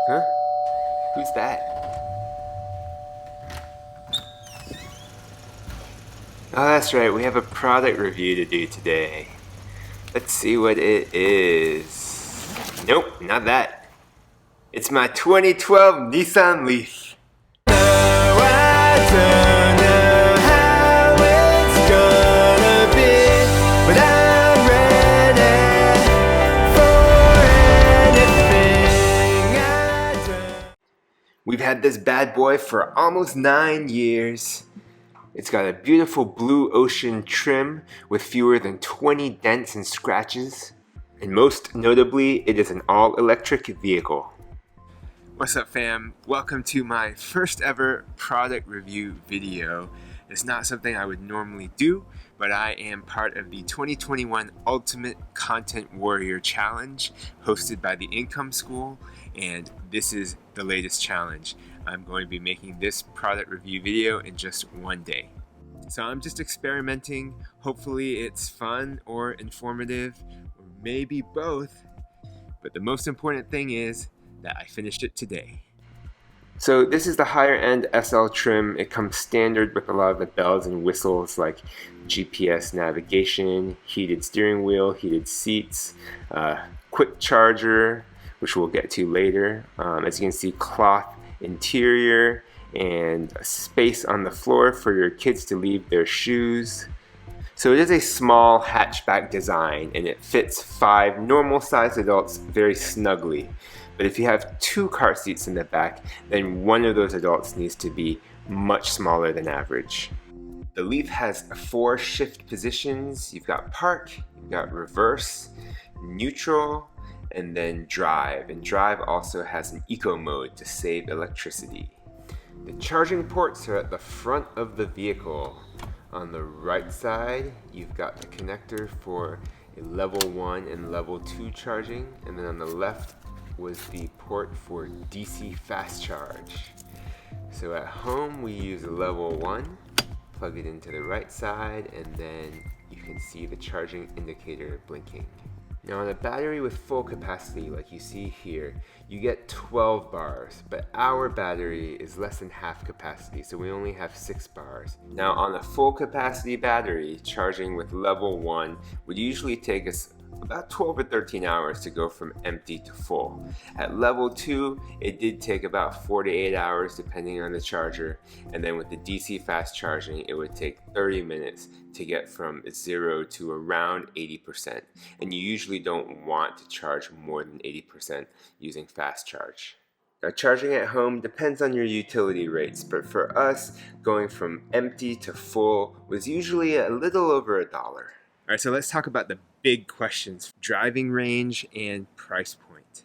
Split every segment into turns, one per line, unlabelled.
Huh? Who's that? Oh, that's right, we have a product review to do today. Let's see what it is. Nope, not that. It's my 2012 Nissan Leaf. No, I don't know how it's gonna be, but I'm ready for anything I do. We've had this bad boy for almost 9 years. It's got a beautiful blue ocean trim with fewer than 20 dents and scratches. And most notably, it is an all-electric vehicle. What's up, fam? Welcome to my first ever product review video. It's not something I would normally do, but I am part of the 2021 Ultimate Content Warrior Challenge hosted by the Income School, and this is the latest challenge. I'm going to be making this product review video in just one day. So I'm just experimenting. Hopefully it's fun or informative, or maybe both. But the most important thing is that I finished it today. So this is the higher end SL trim. It comes standard with a lot of the bells and whistles like GPS navigation, heated steering wheel, heated seats, quick charger, which we'll get to later. As you can see, cloth interior and a space on the floor for your kids to leave their shoes. So it is a small hatchback design and it fits 5 normal sized adults very snugly. But if you have 2 car seats in the back, then one of those adults needs to be much smaller than average. The Leaf has 4 shift positions. You've got park, you've got reverse, neutral, and then drive. And drive also has an eco mode to save electricity. The charging ports are at the front of the vehicle. On the right side, you've got the connector for a level 1 and level 2 charging, and then on the left was the port for DC fast charge. So at home we use level 1, plug it into the right side, and then you can see the charging indicator blinking. Now on a battery with full capacity, like you see here, you get 12 bars, but our battery is less than half capacity, so we only have 6 bars. Now on a full capacity battery, charging with level 1 would usually take us about 12 or 13 hours to go from empty to full. At level 2, it did take about 4 to 8 hours depending on the charger, and then with the DC fast charging, it would take 30 minutes to get from 0 to around 80%. And you usually don't want to charge more than 80% using fast charge. Now, charging at home depends on your utility rates, but for us, going from empty to full was usually a little over $1. All right, so let's talk about the big questions: driving range and price point.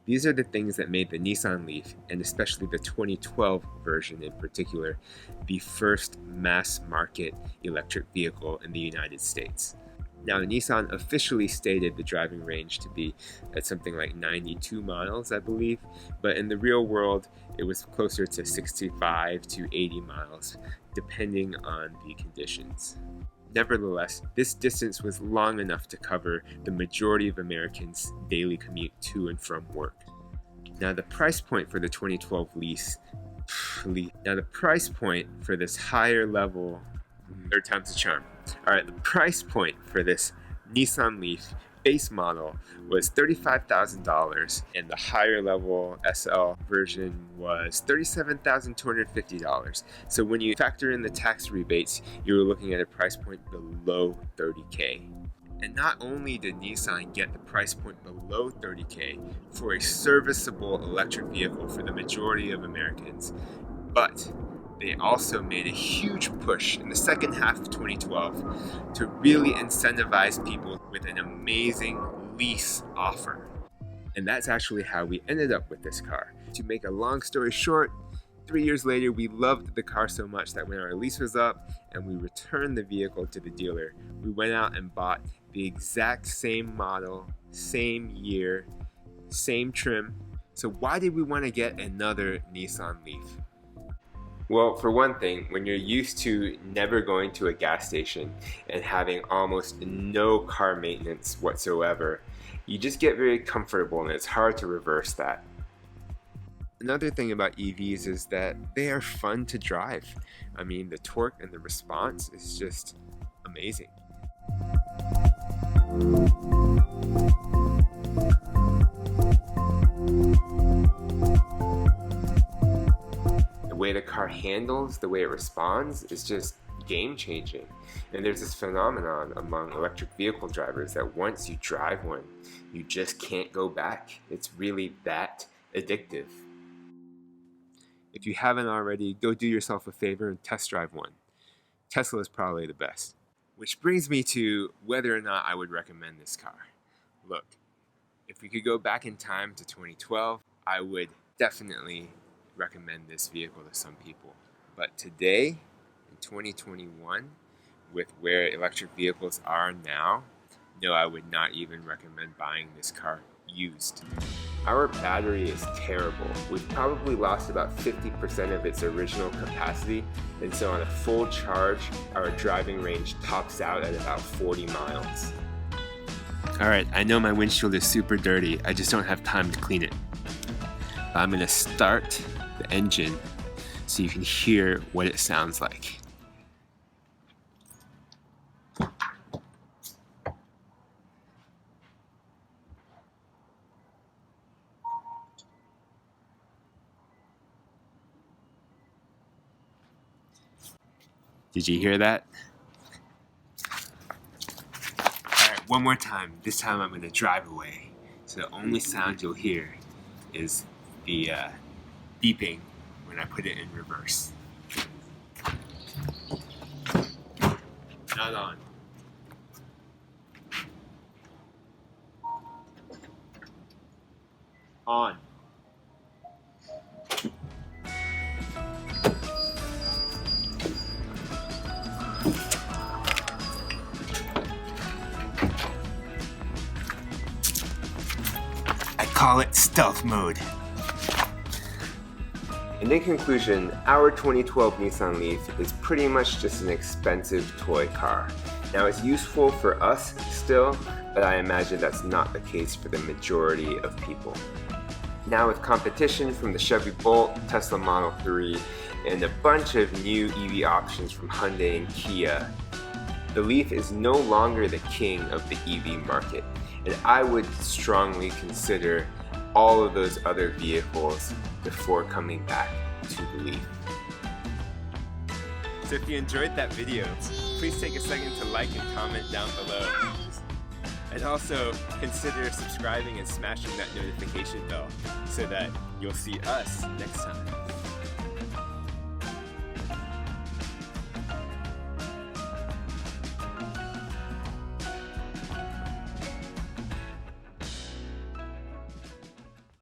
These are the things that made the Nissan Leaf, and especially the 2012 version in particular, the first mass market electric vehicle in the United States. Now, Nissan officially stated the driving range to be at something like 92 miles, I believe, but in the real world, it was closer to 65 to 80 miles, depending on the conditions. Nevertheless, this distance was long enough to cover the majority of Americans' daily commute to and from work. Now the price point for the 2012 Now the price point for this higher level, third time's a charm. Alright, the price point for this Nissan Leaf base model was $35,000, and the higher level SL version was $37,250. So when you factor in the tax rebates, you're looking at a price point below $30K. And not only did Nissan get the price point below $30K for a serviceable electric vehicle for the majority of Americans, but they also made a huge push in the second half of 2012 to really incentivize people with an amazing lease offer. And that's actually how we ended up with this car. To make a long story short, 3 years later, we loved the car so much that when our lease was up and we returned the vehicle to the dealer, we went out and bought the exact same model, same year, same trim. So why did we want to get another Nissan Leaf? Well, for one thing, when you're used to never going to a gas station and having almost no car maintenance whatsoever, you just get very comfortable and it's hard to reverse that. Another thing about EVs is that they are fun to drive. I mean, the torque and the response is just amazing. The way the car handles, the way it responds is just game-changing. And there's this phenomenon among electric vehicle drivers that once you drive one, you just can't go back. It's really that addictive. If you haven't already, go do yourself a favor and test drive one. Tesla is probably the best. Which brings me to whether or not I would recommend this car. Look, if we could go back in time to 2012, I would definitely recommend this vehicle to some people. But today, in 2021, with where electric vehicles are now, no, I would not even recommend buying this car used. Our battery is terrible. We've probably lost about 50% of its original capacity, and so on a full charge, our driving range tops out at about 40 miles. Alright, I know my windshield is super dirty, I just don't have time to clean it. But I'm going to start the engine so you can hear what it sounds like. Did you hear that? Alright, one more time. This time I'm going to drive away. So the only sound you'll hear is the beeping when I put it in reverse. Not on. On. Call it stealth mode. And in conclusion, our 2012 Nissan Leaf is pretty much just an expensive toy car. Now it's useful for us still, but I imagine that's not the case for the majority of people. Now with competition from the Chevy Bolt, Tesla Model 3, and a bunch of new EV options from Hyundai and Kia, the Leaf is no longer the king of the EV market. And I would strongly consider all of those other vehicles before coming back to the Leaf. So if you enjoyed that video, please take a second to like and comment down below. And also consider subscribing and smashing that notification bell so that you'll see us next time.